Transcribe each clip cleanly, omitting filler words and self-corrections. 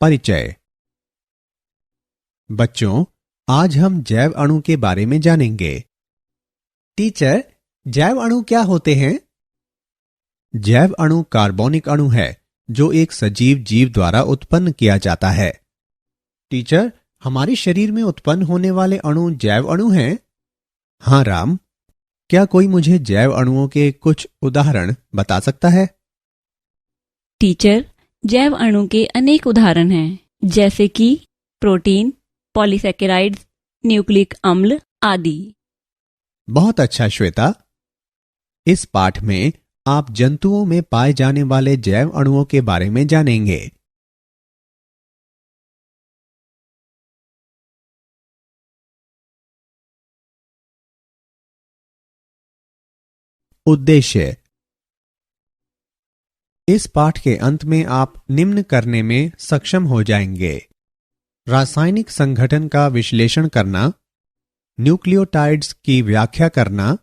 परिचय। बच्चों, आज हम जैव अणु के बारे में जानेंगे। टीचर, जैव अणु क्या होते हैं? जैव अणु कार्बनिक अणु है जो एक सजीव जीव द्वारा उत्पन्न किया जाता है। टीचर, हमारे शरीर में उत्पन्न होने वाले अणु जैव अणु हैं? हाँ राम, क्या कोई मुझे जैव अणुओं के कुछ उदाहरण बता सकता है? टीचर, जैव अणु के अनेक उदाहरण हैं, जैसे कि प्रोटीन, पॉलीसेकेराइड्स, न्यूक्लिक अम्ल आदि। बहुत अच्छा श्वेता। इस पाठ में आप जंतुओं में पाए जाने वाले जैव अणुओं के बारे में जानेंगे। उद्देश्य। इस पाठ के अंत में आप निम्न करने में सक्षम हो जाएंगे: रासायनिक संगठन का विश्लेषण करना, न्यूक्लियोटाइड्स की व्याख्या करना,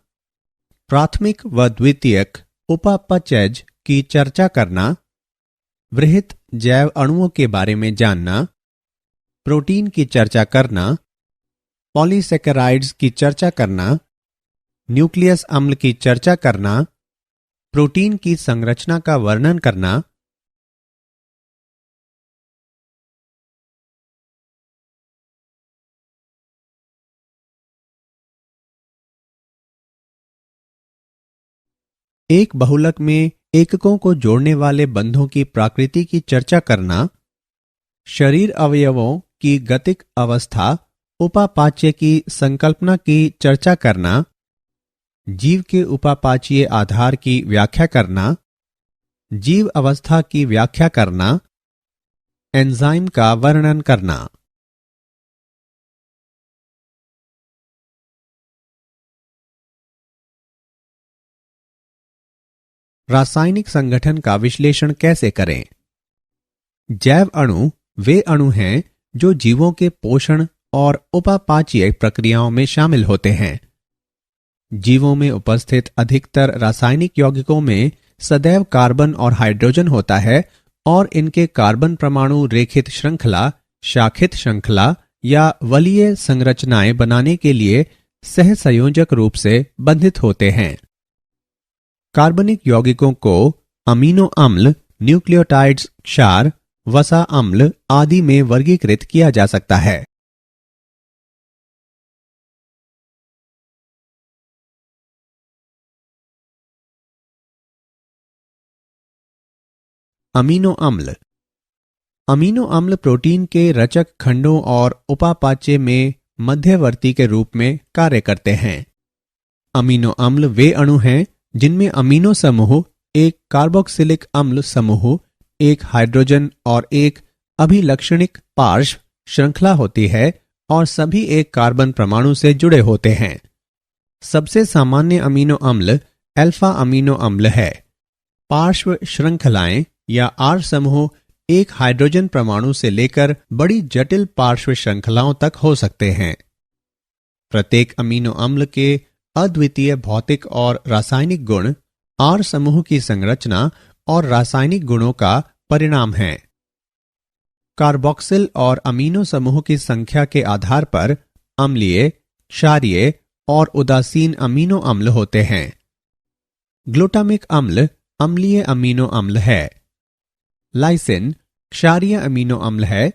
प्राथमिक व द्वितीयक उपापचयज की चर्चा करना, वृहत जैव अणुओं के बारे में जानना, प्रोटीन की चर्चा करना, पॉलीसेकेराइड्स की चर्चा करना, न्यूक्लियस अम्ल की चर्चा करना, प्रोटीन की संरचना का वर्णन करना, एक बहुलक में एककों को जोड़ने वाले बंधों की प्रकृति की चर्चा करना, शरीर अवयवों की गतिक अवस्था उपापाच्य की संकल्पना की चर्चा करना, जीव के उपापाचीय आधार की व्याख्या करना, जीव अवस्था की व्याख्या करना, एंजाइम का वर्णन करना। रासायनिक संगठन का विश्लेषण कैसे करें? जैव अणु वे अणु हैं जो जीवों के पोषण और उपापाचीय प्रक्रियाओं में शामिल होते हैं। जीवों में उपस्थित अधिकतर रासायनिक यौगिकों में सदैव कार्बन और हाइड्रोजन होता है और इनके कार्बन परमाणु रेखित श्रृंखला, शाखित श्रृंखला या वलीय संरचनाएं बनाने के लिए सहसंयोजक रूप से बंधित होते हैं। कार्बनिक यौगिकों को अमीनो अम्ल, न्यूक्लियोटाइड्स, क्षार, वसा अम्ल आदि में वर्गीकृत किया जा सकता है। अमीनो अम्ल। अमीनो अम्ल प्रोटीन के रचक खंडों और उपापाच्य में मध्यवर्ती के रूप में कार्य करते हैं। अमीनो अम्ल वे अणु हैं जिनमें अमीनो समूह, एक कार्बोक्सिलिक अम्ल समूह, एक हाइड्रोजन और एक अभिलक्षणिक पार्श्व श्रृंखला होती है और सभी एक कार्बन परमाणु से जुड़े होते हैं। सबसे सामान्य अमीनो अम्ल अल्फा अमीनो अम्ल है। पार्श्व श्रृंखलाएं या आर समूह एक हाइड्रोजन परमाणु से लेकर बड़ी जटिल पार्श्व श्रृंखलाओं तक हो सकते हैं। प्रत्येक अमीनो अम्ल के अद्वितीय भौतिक और रासायनिक गुण आर समूह की संरचना और रासायनिक गुणों का परिणाम हैं। कार्बोक्सिल और अमीनो समूह की संख्या के आधार पर अम्लीय, क्षारीय और उदासीन अमीनो अम्ल होते हैं। ग्लूटामिक अम्ल अम्लीय अमीनो अम्ल है। लाइसिन क्षारीय अमीनो अम्ल है।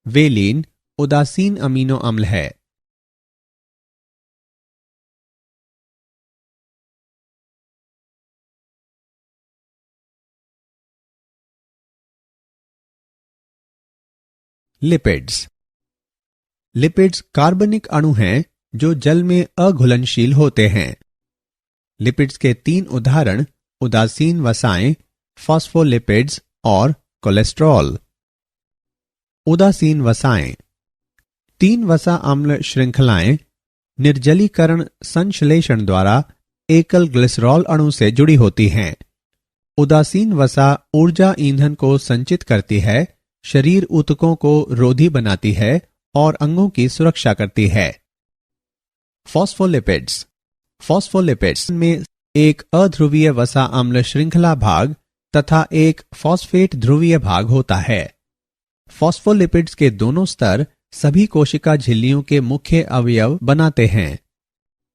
वेलिन उदासीन अमीनो अम्ल है। लिपिड्स। लिपिड्स कार्बनिक अणु हैं जो जल में अघुलनशील होते हैं। लिपिड्स के 3 उदाहरण उदासीन वसाएं, फॉस्फोलिपिड्स और कोलेस्ट्रॉल। उदासीन वसाएं। 3 वसा अम्ल श्रृंखलाएं निर्जलीकरण संश्लेषण द्वारा एकल ग्लिसरॉल अणु से जुड़ी होती हैं। उदासीन वसा ऊर्जा ईंधन को संचित करती है, शरीर ऊतकों को रोधी बनाती है और अंगों की सुरक्षा करती है। फॉस्फोलिपिड्स। फॉस्फोलिपिड्स में एक अध्रुवीय वसा अम्ल श्रृंखला भाग तथा एक फॉस्फेट ध्रुवीय भाग होता है। फॉस्फोलिपिड्स के दोनों स्तर सभी कोशिका झिल्लियों के मुख्य अवयव बनाते हैं।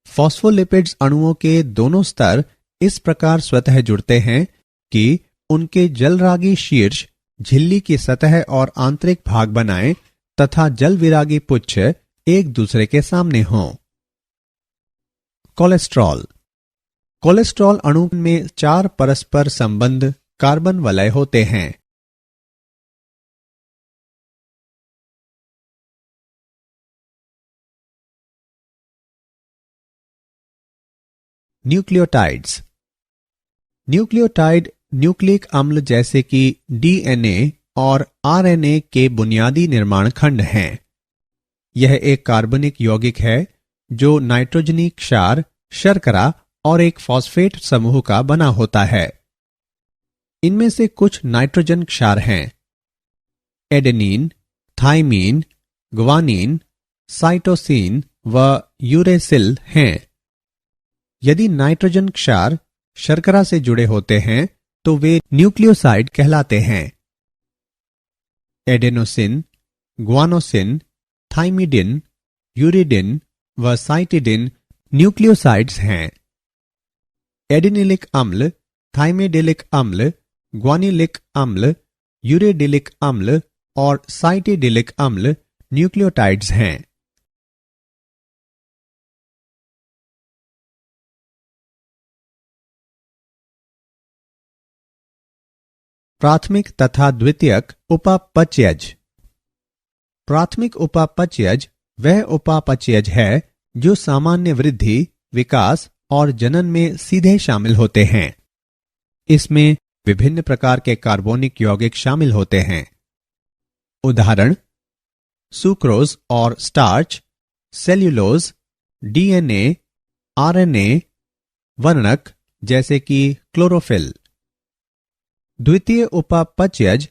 फॉस्फोलिपिड्स अणुओं के दोनों स्तर इस प्रकार स्वतः जुड़ते हैं कि उनके जलरागी शीर्ष झिल्ली की सतह और आंतरिक भाग बनाएं तथा जल विरागी पुच्छ एक दूसरे के सामने हों। कोलेस्ट्रॉल। कोलेस्ट्रॉल अणु में 4 परस्पर संबंध कार्बन वलय होते हैं। न्यूक्लियोटाइड्स। न्यूक्लियोटाइड न्यूक्लिक अम्ल जैसे कि डीएनए और आरएनए के बुनियादी निर्माण खंड हैं। यह एक कार्बनिक यौगिक है जो नाइट्रोजनी क्षार, शर्करा और एक फॉस्फेट समूह का बना होता है। इनमें से कुछ नाइट्रोजन क्षार हैं। एडेनिन, थाइमीन, ग्वानिन, साइटोसिन व यूरेसिल हैं। यदि नाइट्रोजन क्षार शर्करा से जुड़े होते हैं तो वे न्यूक्लियोसाइड कहलाते हैं। एडेनोसिन, ग्वानोसिन, थाइमिडिन, यूरिडिन व साइटिडिन न्यूक्लियोसाइड्स हैं। एडिनिलिक अम्ल, थाइमिडिलिक अम्ल, ग्वानिलिक अम्ल, यूरिडिलिक अम्ल और साइटिडिलिक अम्ल न्यूक्लियोटाइड्स हैं। प्राथमिक तथा द्वितीयक उपापचयज। प्राथमिक उपापचयज वह उपापचयज है जो सामान्य वृद्धि, विकास और जनन में सीधे शामिल होते हैं। इसमें विभिन्न प्रकार के कार्बोनिक यौगिक शामिल होते हैं। उदाहरण: सुक्रोज और स्टार्च, सेल्यूलोज, डीएनए, आरएनए, वर्णक जैसे कि क्लोरोफिल। द्वितीय उपापचयज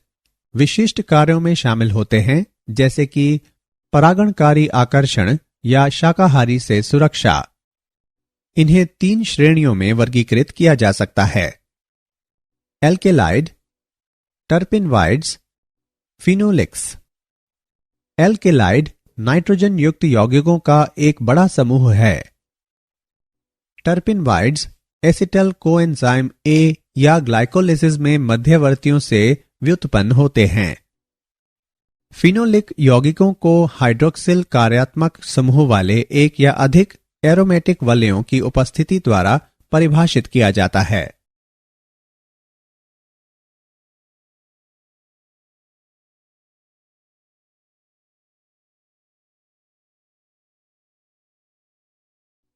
विशिष्ट कार्यों में शामिल होते हैं जैसे कि परागणकारी आकर्षण या शाकाहारी से सुरक्षा। इन्हें 3 श्रेणियों में वर्गीकृत किया जा सकता है: एल्केलाइड, टर्पिनवाइड्स, फिनोलिक्स। एल्केलाइड नाइट्रोजन युक्त यौगिकों का एक बड़ा समूह है। टर्पिनवाइड्स एसिटल कोएंजाइम ए या ग्लाइकोलिसिस में मध्यवर्तियों से व्युत्पन्न होते हैं। फिनोलिक यौगिकों को हाइड्रोक्सिल कार्यात्मक समूह वाले एक या अधिक एरोमेटिक वलयों की उपस्थिति द्वारा परिभाषित किया जाता है।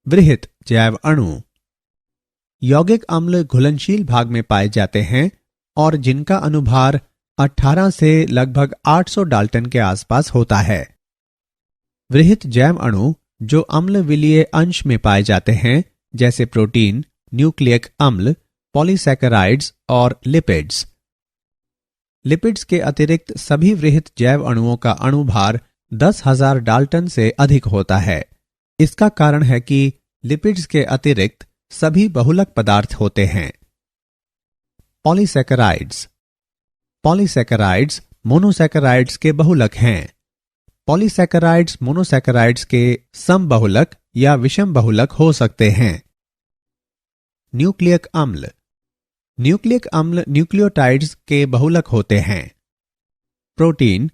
वृहत जैव अणु। यौगिक अम्ल घुलनशील भाग में पाए जाते हैं और जिनका अनुभार 18 से लगभग 800 डाल्टन के आसपास होता है। वृहत जैव अणु जो अम्ल विलीय अंश में पाए जाते हैं जैसे प्रोटीन, न्यूक्लियक अम्ल, पॉलीसैकेराइड्स और लिपिड्स। लिपिड्स के अतिरिक्त सभी वृहत जैव अणुओं का अणुभार 10,000 डाल्टन से अधिक होता है। इसका कारण है कि लिपिड्स के अतिरिक्त सभी बहुलक पदार्थ होते हैं। पॉलीसैकेराइड्स। पॉलीसैकेराइड्स मोनोसैकेराइड्स के बहुलक हैं। पॉलीसैकेराइड्स मोनोसैकेराइड्स के समबहुलक या विषम बहुलक हो सकते हैं। न्यूक्लियक अम्ल। न्यूक्लियक अम्ल न्यूक्लियोटाइड्स के बहुलक होते हैं। प्रोटीन।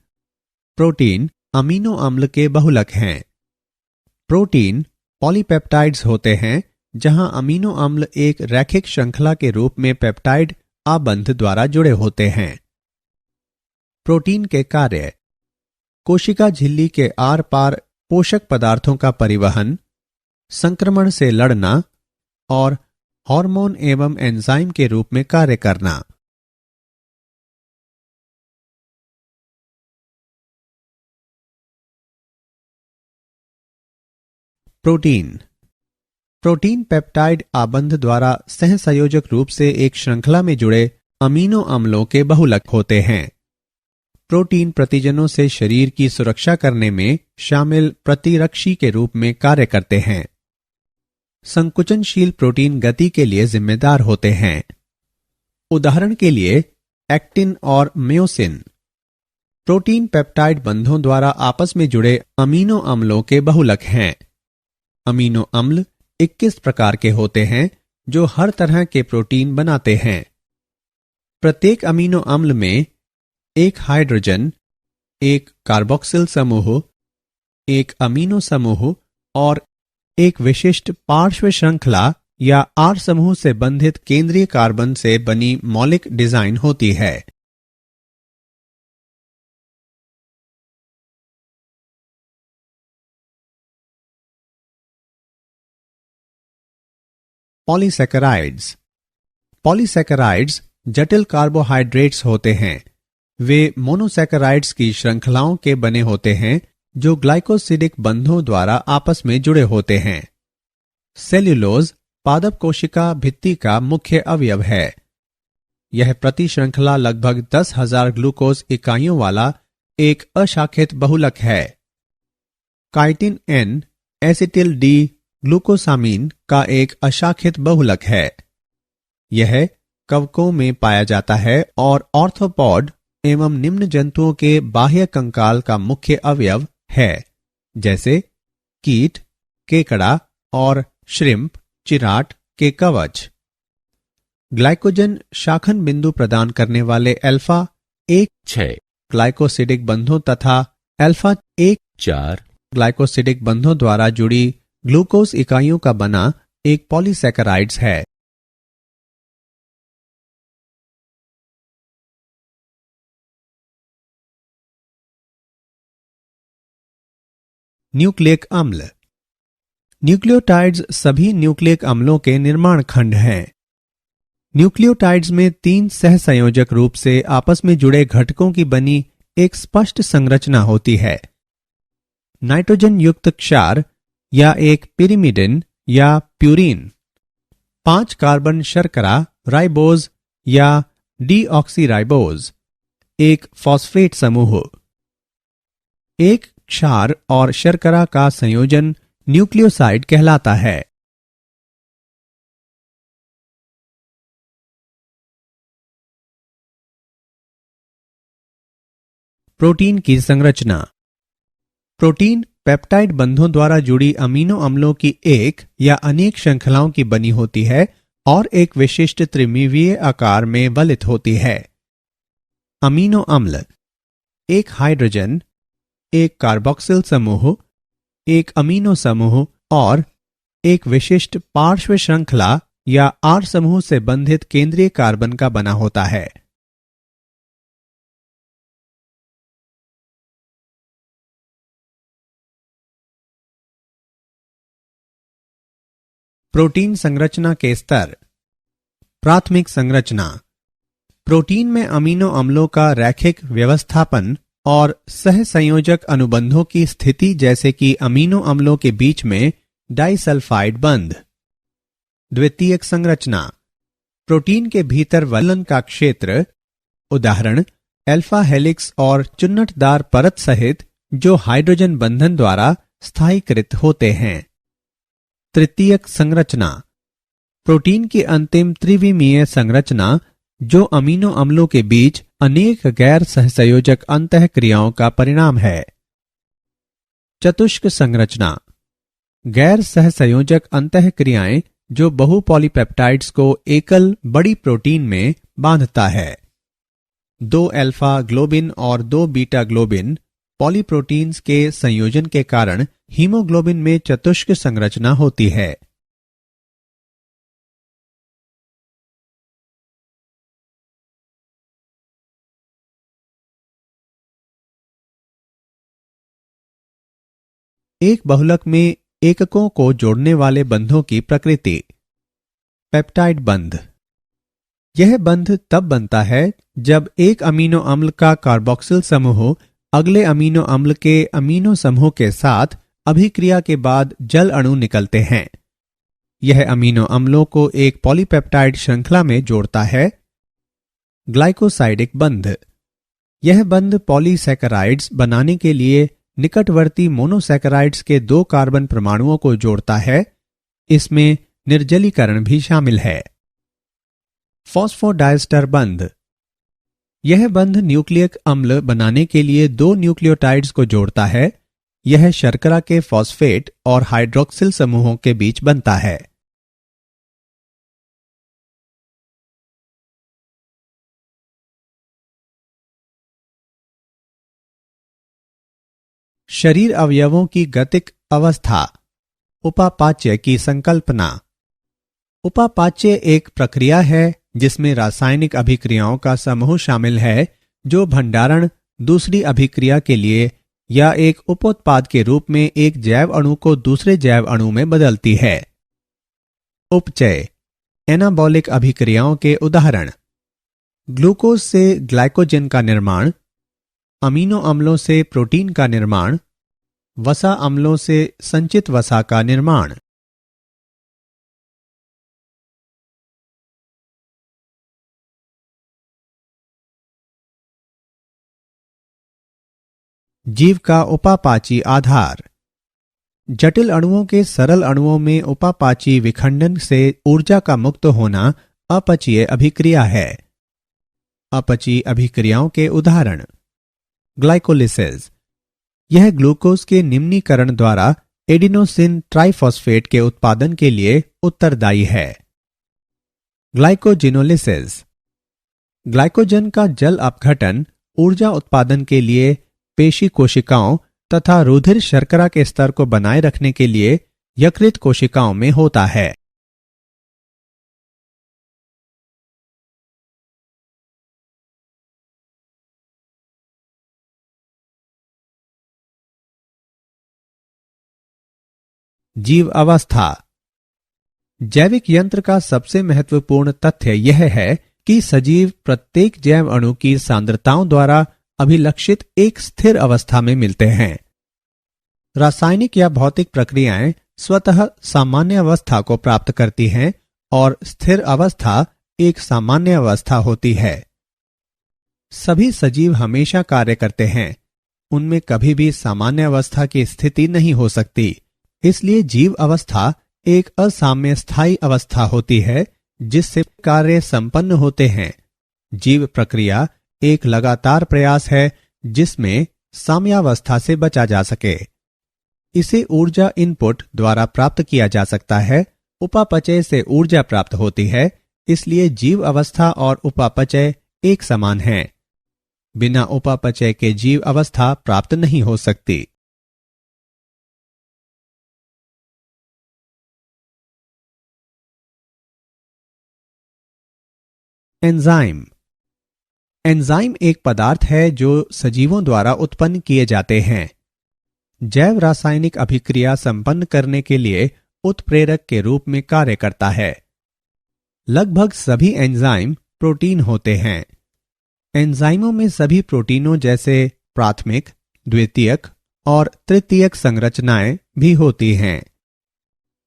प्रोटीन अमीनो अम्ल के बहुलक हैं। प्रोटीन पॉलीपेप्टाइड्स होते हैं जहां अमीनो अम्ल एक रैखिक श्रृंखला के रूप में पेप्टाइड आबंध द्वारा जुड़े होते हैं। प्रोटीन के कार्य: कोशिका झिल्ली के आर पार पोषक पदार्थों का परिवहन, संक्रमण से लड़ना और हार्मोन एवं एंजाइम के रूप में कार्य करना। प्रोटीन। प्रोटीन पेप्टाइड आबंध द्वारा सहसंयोजक रूप से एक श्रृंखला में जुड़े अमीनो अम्लों के बहुलक होते हैं। प्रोटीन प्रतिजनों से शरीर की सुरक्षा करने में शामिल प्रतिरक्षी के रूप में कार्य करते हैं। संकुचनशील प्रोटीन गति के लिए जिम्मेदार होते हैं। उदाहरण के लिए एक्टिन और म्योसिन। प्रोटीन पेप्टाइड बंधों द्वारा आपस में जुड़े अमीनो अम्लों के बहुलक हैं। अमीनो अम्ल 21 प्रकार के होते हैं जो हर तरह के प्रोटीन बनाते हैं। प्रत्येक अमीनो अम्ल में एक हाइड्रोजन, एक कार्बोक्सिल समूह, एक अमीनो समूह और एक विशिष्ट पार्श्व श्रृंखला या आर समूह से बंधित केंद्रीय कार्बन से बनी मौलिक डिजाइन होती है। पॉलीसैकेराइड्स। पॉलीसैकेराइड्स जटिल कार्बोहाइड्रेट्स होते हैं। वे मोनोसैकेराइड्स की श्रृंखलाओं के बने होते हैं जो ग्लाइकोसिडिक बंधों द्वारा आपस में जुड़े होते हैं। सेल्यूलोज पादप कोशिका भित्ति का मुख्य अवयव है। यह प्रति श्रृंखला लगभग 10,000 ग्लूकोज इकाइयों वाला एक अशाखित बहुलक है। Chitin N acetyl D glucosamine का एक अशाखित बहुलक है। यह कवकों में पाया जाता है और ऑर्थोपॉड एवं निम्न जंतुओं के बाह्य कंकाल का मुख्य अवयव है, जैसे कीट, केकड़ा और श्रिम्प, चिराट के कवच। ग्लाइकोजन शाखन बिंदु प्रदान करने वाले अल्फा 1,6 ग्लाइकोसिडिक बंधों तथा अल्फा 1,4 ग्लाइकोसिडिक बंधों द्वारा जुड़ी ग्लूकोज इकाइयों का बना एक पॉलीसैकेराइड्स है। न्यूक्लिक अम्ल। न्यूक्लियोटाइड्स सभी न्यूक्लिक अम्लों के निर्माण खंड हैं। न्यूक्लियोटाइड्स में 3 सहसंयोजक रूप से आपस में जुड़े घटकों की बनी एक स्पष्ट संरचना होती है। नाइट्रोजन युक्त क्षार या एक पिरिमिडिन या प्यूरिन, 5 कार्बन शर्करा राइबोज या डीऑक्सीराइबोज, एक फॉस्फेट समूह। एक क्षार और शर्करा का संयोजन न्यूक्लियोसाइड कहलाता है। प्रोटीन की संरचना। प्रोटीन पेप्टाइड बंधों द्वारा जुड़ी अमीनो अम्लों की एक या अनेक श्रृंखलाओं की बनी होती है और एक विशिष्ट त्रिमिमीय आकार में वलित होती है। अमीनो अम्ल एक हाइड्रोजन, एक कार्बोक्सिल समूह, एक अमीनो समूह और एक विशिष्ट पार्श्व श्रृंखला या आर समूह से बंधित केंद्रीय कार्बन का बना होता है। प्रोटीन संरचना के स्तर। प्राथमिक संरचना। प्रोटीन में अमीनो अम्लों का रैखिक व्यवस्थापन और सहसंयोजक अनुबंधों की स्थिति, जैसे कि अमीनो अम्लों के बीच में डाइसल्फाइड बंध। द्वितीयक संरचना। प्रोटीन के भीतर वलन का क्षेत्र, उदाहरण अल्फा हेलिक्स और चुन्नटदार परत सहित, जो हाइड्रोजन बंधन द्वारा स्थायीकृत होते हैं। तृतीयक संरचना। प्रोटीन की अंतिम त्रिविमीय संरचना, जो अमीनो अम्लों के बीच अनेक गैर सहसंयोजक अंतःक्रियाओं का परिणाम है। चतुष्क संरचना। गैर सहसंयोजक अंतःक्रियाएं जो बहु पॉलीपेप्टाइड्स को एकल बड़ी प्रोटीन में बांधता है। 2 अल्फा ग्लोबिन और 2 बीटा ग्लोबिन पॉलीप्रोटीन्स के संयोजन के कारण हीमोग्लोबिन में चतुष्क संरचना होती है। एक बहुलक में एककों को जोड़ने वाले बंधों की प्रकृति। पेप्टाइड बंध। यह बंध तब बनता है जब एक अमीनो अम्ल का कार्बोक्सिल समूह अगले अमीनो अम्ल के अमीनो समूह के साथ अभिक्रिया के बाद जल अणु निकलते हैं। यह अमीनो अम्लों को एक पॉलीपेप्टाइड श्रृंखला में जोड़ता है। ग्लाइकोसाइडिक बंध। यह बंध पॉलीसैकेराइड्स बनाने के लिए निकटवर्ती मोनोसैकेराइड्स के 2 कार्बन परमाणुओं को जोड़ता है। इसमें निर्जलीकरण भी शामिल है। फॉस्फोडाइस्टर बंध। यह बंध न्यूक्लियक अम्ल बनाने के लिए दो न्यूक्लियोटाइड्स को जोड़ता है। यह शर्करा के फॉस्फेट और हाइड्रोक्सिल समूहों के बीच बनता है। शरीर अवयवों की गतिक अवस्था। उपापाच्य की संकल्पना। उपापाच्य एक प्रक्रिया है जिसमें रासायनिक अभिक्रियाओं का समूह शामिल है जो भंडारण, दूसरी अभिक्रिया के लिए या एक उपोत्पाद के रूप में एक जैव अणु को दूसरे जैव अणु में बदलती है। उपचय एनाबॉलिक अभिक्रियाओं के उदाहरण: ग्लूकोज से ग्लाइकोजन का निर्माण, अमीनो अम्लों से प्रोटीन का निर्माण, वसा अम्लों से संचित वसा का निर्माण। जीव का उपापाची आधार। जटिल अणुओं के सरल अणुओं में उपापाची विखंडन से ऊर्जा का मुक्त होना अपचयी अभिक्रिया है। अपचयी अभिक्रियाओं के उदाहरण: ग्लाइकोलिसिस, यह ग्लूकोज के निम्नीकरण द्वारा एडिनोसिन ट्राइफॉस्फेट के उत्पादन के लिए उत्तरदायी है। ग्लाइकोजिनोलिसिस, ग्लाइकोजन का जल अपघटन ऊर्जा उत्पादन के लिए पेशी कोशिकाओं तथा रुधिर शर्करा के स्तर को बनाए रखने के लिए यकृत कोशिकाओं में होता है। जीव अवस्था। जैविक यंत्र का सबसे महत्वपूर्ण तथ्य यह है कि सजीव प्रत्येक जैव अणु की सांद्रताओं द्वारा अभिलक्षित एक स्थिर अवस्था में मिलते हैं। रासायनिक या भौतिक प्रक्रियाएं स्वतः सामान्य अवस्था को प्राप्त करती हैं और स्थिर अवस्था एक सामान्य अवस्था होती है। सभी सजीव हमेशा कार्य करते हैं, उनमें कभी भी सामान्य अवस्था की स्थिति नहीं हो सकती। इसलिए जीव अवस्था एक असाम्य स्थायी अवस्था होती है जिससे कार्य संपन्न होते हैं। जीव प्रक्रिया एक लगातार प्रयास है जिसमें साम्यावस्था से बचा जा सके। इसे ऊर्जा इनपुट द्वारा प्राप्त किया जा सकता है। उपापचय से ऊर्जा प्राप्त होती है, इसलिए जीव अवस्था और उपापचय एक समान हैं। बिना उपापचय के जीव अवस्था प्राप्त नहीं हो सकती। एंजाइम। एंजाइम एक पदार्थ है जो सजीवों द्वारा उत्पन्न किए जाते हैं। जैव रासायनिक अभिक्रिया संपन्न करने के लिए उत्प्रेरक के रूप में कार्य करता है। लगभग सभी एंजाइम प्रोटीन होते हैं। एंजाइमों में सभी प्रोटीनों जैसे प्राथमिक, द्वितीयक और तृतीयक संरचनाएं भी होती हैं।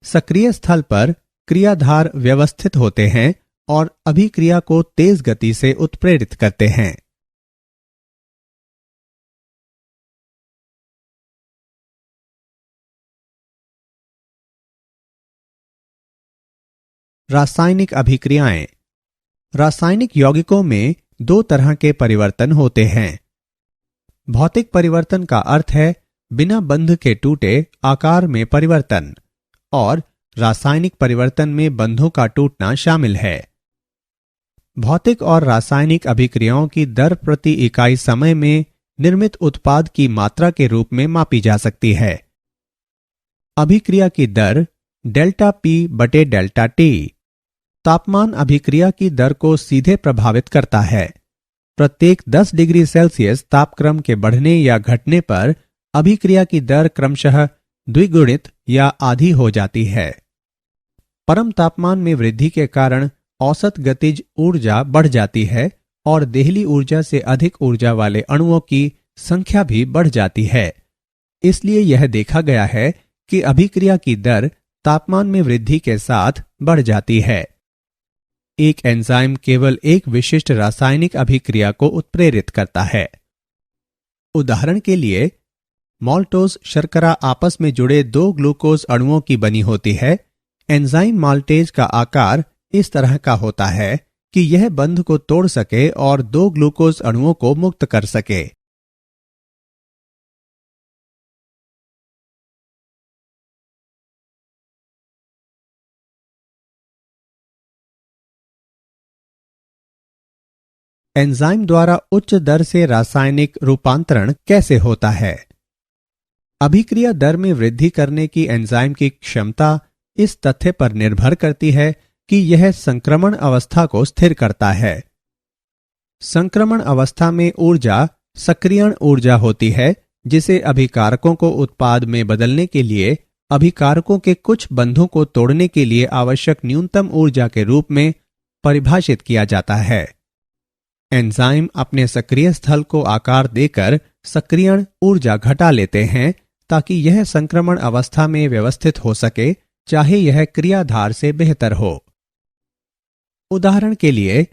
सक्रिय स्थल पर क्रियाधार व्यवस्थित होते हैं और अभिक्रिया को तेज गति से उत्प्रेरित करते हैं। रासायनिक अभिक्रियाएं। रासायनिक यौगिकों में दो तरह के परिवर्तन होते हैं। भौतिक परिवर्तन का अर्थ है बिना बंध के टूटे आकार में परिवर्तन, और रासायनिक परिवर्तन में बंधों का टूटना शामिल है। भौतिक और रासायनिक अभिक्रियाओं की दर प्रति इकाई समय में निर्मित उत्पाद की मात्रा के रूप में मापी जा सकती है। अभिक्रिया की दर डेल्टा पी बटे डेल्टा टी। तापमान अभिक्रिया की दर को सीधे प्रभावित करता है। प्रत्येक 10 डिग्री सेल्सियस तापक्रम के बढ़ने या घटने पर अभिक्रिया की दर क्रमशः द्विगुणित या आधी हो जाती है। परम तापमान में वृद्धि के कारण औसत गतिज ऊर्जा बढ़ जाती है और देहली ऊर्जा से अधिक ऊर्जा वाले अणुओं की संख्या भी बढ़ जाती है। इसलिए यह देखा गया है कि अभिक्रिया की दर तापमान में वृद्धि के साथ बढ़ जाती है। एक एंजाइम केवल एक विशिष्ट रासायनिक अभिक्रिया को उत्प्रेरित करता है। उदाहरण के लिए, माल्टोज शर्करा आपस में जुड़े दो ग्लूकोज अणुओं की बनी होती है। एंजाइम माल्टेज का आकार इस तरह का होता है कि यह बंध को तोड़ सके और 2 ग्लूकोज अणुओं को मुक्त कर सके। एंजाइम द्वारा उच्च दर से रासायनिक रूपांतरण कैसे होता है? अभिक्रिया दर में वृद्धि करने की एंजाइम की क्षमता इस तथ्य पर निर्भर करती है कि यह संक्रमण अवस्था को स्थिर करता है। संक्रमण अवस्था में ऊर्जा सक्रियण ऊर्जा होती है, जिसे अभिकारकों को उत्पाद में बदलने के लिए अभिकारकों के कुछ बंधों को तोड़ने के लिए आवश्यक न्यूनतम ऊर्जा के रूप में परिभाषित किया जाता है। एंजाइम अपने सक्रिय स्थल को आकार देकर सक्रियण ऊर्जा घटा लेते हैं ताकि यह संक्रमण अवस्था में व्यवस्थित हो सके, चाहे यह क्रियाधार से बेहतर हो। उदाहरण के लिए,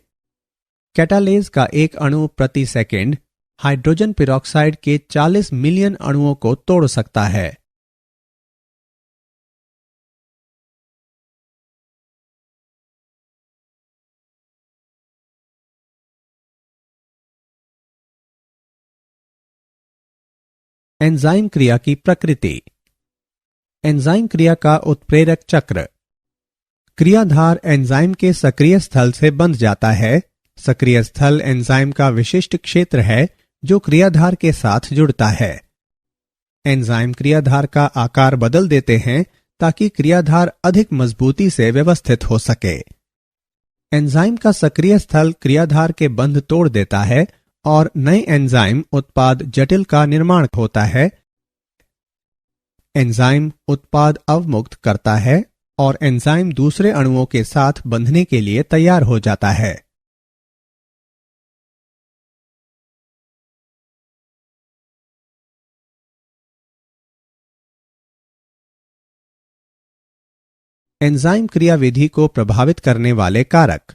कैटालेज का एक अणु प्रति सेकंड हाइड्रोजन पेरोक्साइड के 40 मिलियन अणुओं को तोड़ सकता है। एंजाइम क्रिया की प्रकृति। एंजाइम क्रिया का उत्प्रेरक चक्र। क्रियाधार एंजाइम के सक्रिय स्थल से बंध जाता है। सक्रिय स्थल एंजाइम का विशिष्ट क्षेत्र है जो क्रियाधार के साथ जुड़ता है। एंजाइम क्रियाधार का आकार बदल देते हैं ताकि क्रियाधार अधिक मजबूती से व्यवस्थित हो सके। एंजाइम का सक्रिय स्थल क्रियाधार के बंध तोड़ देता है और नए एंजाइम उत्पाद जटिल का निर्माण होता है। एंजाइम उत्पाद अवमुक्त करता है और एंजाइम दूसरे अणुओं के साथ बंधने के लिए तैयार हो जाता है। एंजाइम क्रियाविधि को प्रभावित करने वाले कारक।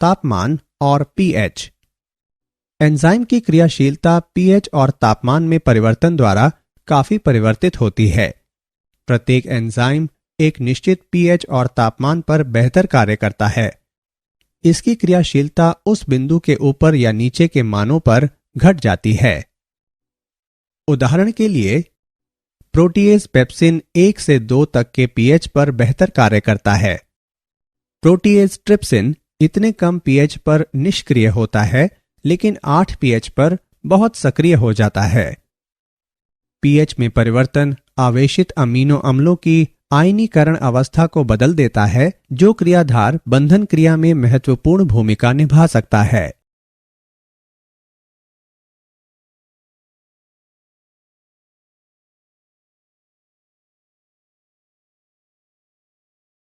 तापमान और पीएच। एंजाइम की क्रियाशीलता पीएच और तापमान में परिवर्तन द्वारा काफी परिवर्तित होती है। प्रत्येक एंजाइम एक निश्चित पीएच और तापमान पर बेहतर कार्य करता है। इसकी क्रियाशीलता उस बिंदु के ऊपर या नीचे के मानों पर घट जाती है। उदाहरण के लिए, प्रोटीएज पेप्सिन 1 से 2 तक के पीएच पर बेहतर कार्य करता है। प्रोटीएज ट्रिप्सिन इतने कम पीएच पर निष्क्रिय होता है, लेकिन 8 पीएच पर बहुत सक्रिय हो जाता है। पीएच में परिवर्तन आवेशित अमीनो अम्लों की आयनीकरण अवस्था को बदल देता है, जो क्रियाधार बंधन क्रिया में महत्वपूर्ण भूमिका निभा सकता है।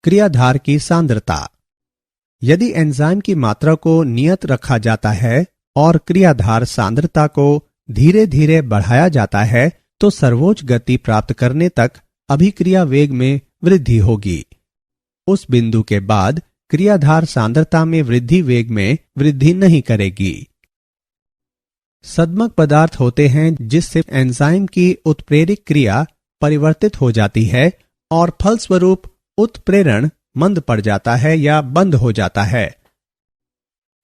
क्रियाधार की सांद्रता। यदि एंजाइम की मात्रा को नियत रखा जाता है और क्रियाधार सांद्रता को धीरे धीरे बढ़ाया जाता है, तो सर्वोच्च गति प्राप्त करने तक अभिक्रिया वेग में वृद्धि होगी। उस बिंदु के बाद क्रियाधार सांद्रता में वृद्धि वेग में वृद्धि नहीं करेगी। सद्मक पदार्थ होते हैं जिससे एंजाइम की उत्प्रेरक क्रिया परिवर्तित हो जाती है और फलस्वरूप उत्प्रेरण मंद पड़ जाता है या बंद हो जाता है।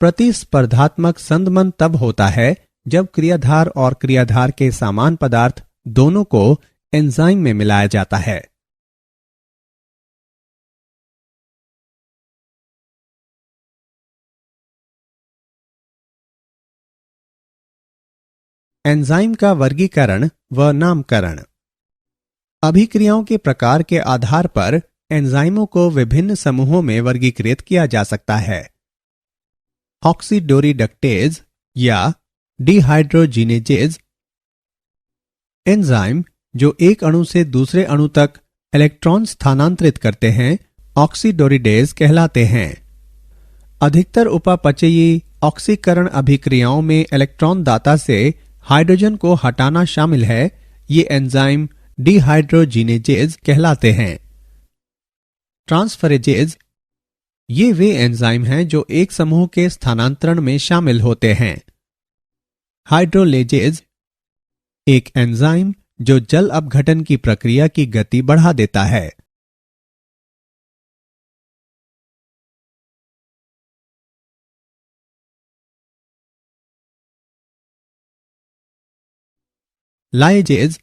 प्रतिस्पर्धात्मक संदमन तब होता है जब क्रियाधार और क्रियाधार के समान पदार्थ दोनों को एंजाइम में मिलाया जाता है। एंजाइम का वर्गीकरण व नामकरण। अभिक्रियाओं के प्रकार के आधार पर एंजाइमों को विभिन्न समूहों में वर्गीकृत किया जा सकता है। ऑक्सीडोरिडक्टेज या डिहाइड्रोजिनेजेज एंजाइम जो एक अणु से दूसरे अणु तक इलेक्ट्रॉन स्थानांतरित करते हैं, ऑक्सीडोरिडेज कहलाते हैं। अधिकतर उपापचयी ऑक्सीकरण अभिक्रियाओं में इलेक्ट्रॉन दाता से हाइड्रोजन को हटाना शामिल है। ये एंजाइम डिहाइड्रोजिनेजेज कहलाते हैं। ट्रांसफरेजेज ये वे एंजाइम हैं जो एक समूह के स्थानांतरण में शामिल होते हैं। हाइड्रोलेजेज एक एंजाइम जो जल अपघटन की प्रक्रिया की गति बढ़ा देता है। लाइजेज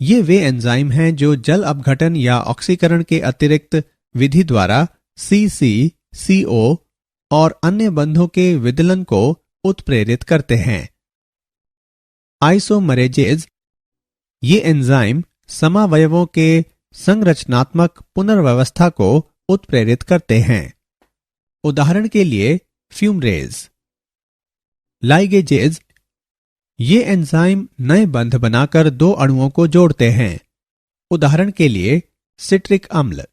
ये वे एंजाइम हैं जो जल अपघटन या ऑक्सीकरण के अतिरिक्त विधि द्वारा सीसी, CO और अन्य बंधों के विदलन को उत्प्रेरित करते हैं। आइसोमरेजेज ये एंजाइम समावयवों के संरचनात्मक पुनर्व्यवस्था को उत्प्रेरित करते हैं। उदाहरण के लिए फ्यूमरेज। लाइगेजेज ये एंजाइम नए बंध बनाकर दो अणुओं को जोड़ते हैं। उदाहरण के लिए सिट्रिक अम्ल।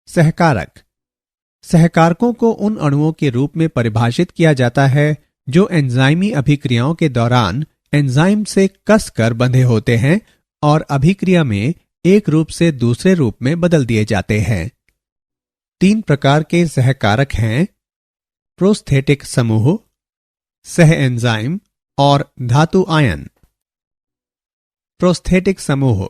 सहकारक सहकारकों को उन अणुओं के रूप में परिभाषित किया जाता है जो एंजाइमी अभिक्रियाओं के दौरान एंजाइम से कसकर बंधे होते हैं और अभिक्रिया में एक रूप से दूसरे रूप में बदल दिए जाते हैं। 3 प्रकार के सहकारक हैं: प्रोस्थेटिक समूह, सह एंजाइम और धातु आयन। प्रोस्थेटिक समूह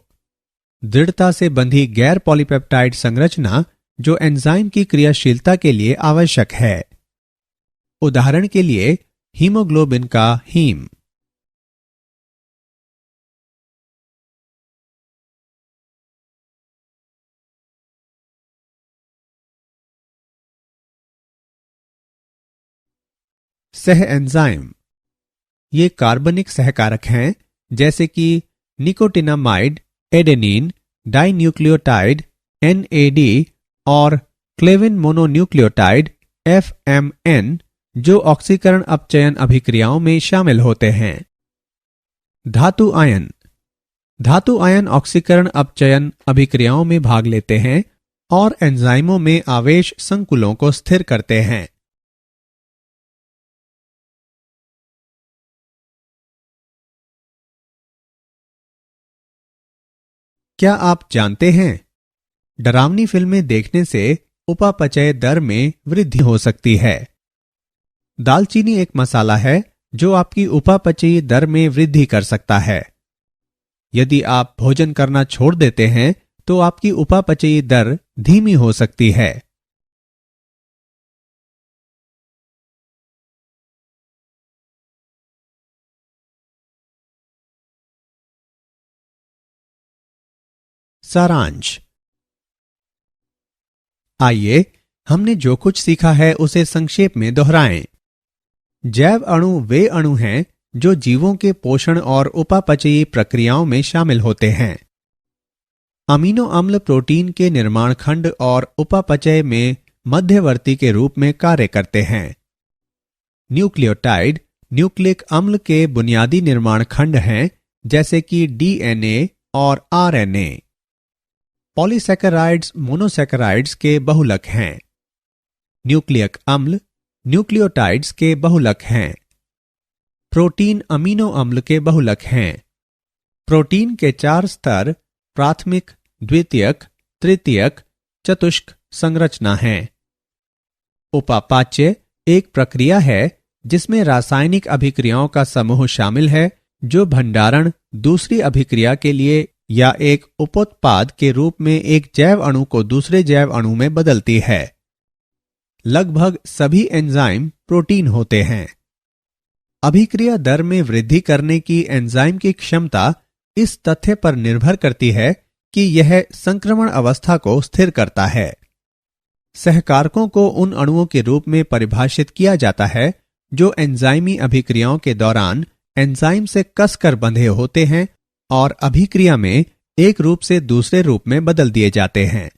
दृढ़ता से बंधी गैर पॉलीपेप्टाइड संरचना जो एंजाइम की क्रियाशीलता के लिए आवश्यक है। उदाहरण के लिए हीमोग्लोबिन का हीम। सह एंजाइम ये कार्बनिक सहकारक हैं जैसे कि निकोटिनामाइड, एडेनिन, डाइन्यूक्लियोटाइड NAD और क्लेविन मोनोन्यूक्लियोटाइड FMN जो ऑक्सीकरण अपचयन अभिक्रियाओं में शामिल होते हैं। धातु आयन धातु आयन ऑक्सीकरण अपचयन अभिक्रियाओं में भाग लेते हैं और एंजाइमों में आवेश संकुलों को स्थिर करते हैं। क्या आप जानते हैं डरावनी फिल्में देखने से उपापचय दर में वृद्धि हो सकती है। दालचीनी एक मसाला है जो आपकी उपापचयी दर में वृद्धि कर सकता है। यदि आप भोजन करना छोड़ देते हैं तो आपकी उपापचयी दर धीमी हो सकती है। सारांश। आइए हमने जो कुछ सीखा है उसे संक्षेप में दोहराएं। जैव अणु वे अणु हैं जो जीवों के पोषण और उपापचयी प्रक्रियाओं में शामिल होते हैं। अमीनो अम्ल प्रोटीन के निर्माण खंड और उपापचय में मध्यवर्ती के रूप में कार्य करते हैं। न्यूक्लियोटाइड न्यूक्लिक अम्ल के बुनियादी निर्माण खंड हैं जैसे कि DNA और RNA। पॉलीसैकेराइड्स मोनोसैकेराइड्स के बहुलक हैं। न्यूक्लियक अम्ल न्यूक्लियोटाइड्स के बहुलक हैं। प्रोटीन अमीनो अम्ल के बहुलक हैं। प्रोटीन के 4 स्तर प्राथमिक, द्वितीयक, तृतीयक, चतुष्क संरचना हैं। उपापाच्य एक प्रक्रिया है जिसमें रासायनिक अभिक्रियाओं का समूह शामिल है जो भंडारण, दूसरी अभिक्रिया के लिए या एक उपोत्पाद के रूप में एक जैव अणु को दूसरे जैव अणु में बदलती है। लगभग सभी एंजाइम प्रोटीन होते हैं। अभिक्रिया दर में वृद्धि करने की एंजाइम की क्षमता इस तथ्य पर निर्भर करती है कि यह संक्रमण अवस्था को स्थिर करता है। सहकारकों को उन अणुओं के रूप में परिभाषित किया जाता है जो एंजाइमी अभिक्रियाओं के दौरान एंजाइम से कसकर बंधे होते हैं और अभिक्रिया में एक रूप से दूसरे रूप में बदल दिए जाते हैं।